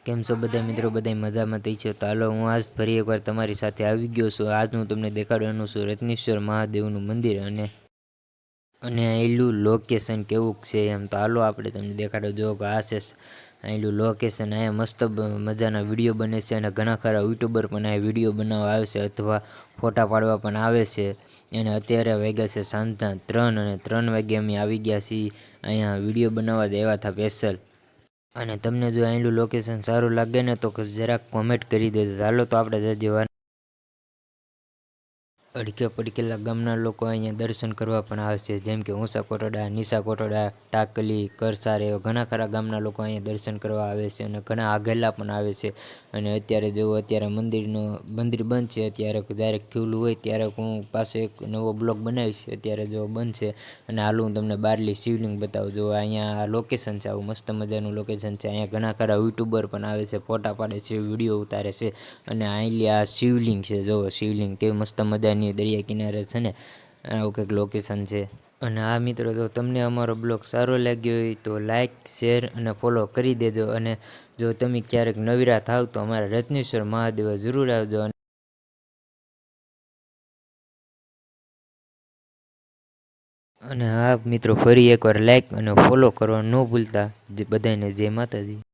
કેમ છો બધા મિત્રો? બધા મજામાં થઈ છે. તો હાલો હું આજ ફરી એકવાર તમારી સાથે આવી ગયો છું. આજ હું તમને દેખાડવાનું છું રત્નેશ્વર મહાદેવનું મંદિર અને અહીંનું લોકેશન કેવું છે એમ. તો હાલો આપણે તમને દેખાડો. જો કે આ છે અહીંનું લોકેશન. અહીંયા મસ્ત મજાના વિડીયો બને છે અને ઘણા ખરા યુટ્યુબર પણ અહીંયા વિડીયો બનાવવા આવે છે અથવા ફોટા પાડવા પણ આવે છે. અને અત્યારે વાગ્યા છે સાંજના 3 અને 3 વાગે અમે આવી ગયા છીએ અહીંયા વિડીયો બનાવવા આવ્યા હતા સ્પેશિયલ. અને તમને જો અહીંનું લોકેશન સારું લાગે ને તો જરાક કોમેન્ટ કરી દેજો. ચાલો તો આપણે જઈએ. અડકે પડકેલા ગામના લોકો અહીંયા દર્શન કરવા પણ આવે છે, જેમ કે ઊંસા કોટડા, નીસા કોટડા, ટાકલી, કરસાર એવા ઘણા ખરા ગામના લોકો અહીંયા દર્શન કરવા આવે છે અને ઘણા આગેલા પણ આવે છે. અને અત્યારે અત્યારે મંદિર બંધ છે. અત્યારે જ્યારે ખુલ્લું હોય ત્યારે હું પાછો એક નવો બ્લોગ બનાવીશ. અત્યારે જો બંધ છે. અને હાલ હું તમને બારલી શિવલિંગ બતાવું. જો અહીંયા લોકેશન છે, આવું મસ્ત મજાનું લોકેશન છે. અહીંયા ઘણા ખરા યુટ્યુબર પણ આવે છે, ફોટા પાડે છે, વિડીયો ઉતારે છે. અને અહીં આ શિવલિંગ છે. જો શિવલિંગ કેવી મસ્ત મજાની દરિયા કિનારે છે ને, આવું કંઈક લોકેશન છે. અને આ મિત્રો, જો તમને અમારો બ્લોગ સારો લાગ્યો હોય તો લાઈક, શેર અને ફોલો કરી દેજો. અને જો તમે ક્યારેક નવીરા થાવ તો અમારા રત્નેશ્વર મહાદેવ જરૂર આવજો. અને હા મિત્રો, ફરી એકવાર લાઈક અને ફોલો કરવા ન ભૂલતા. બધાને જય માતાજી.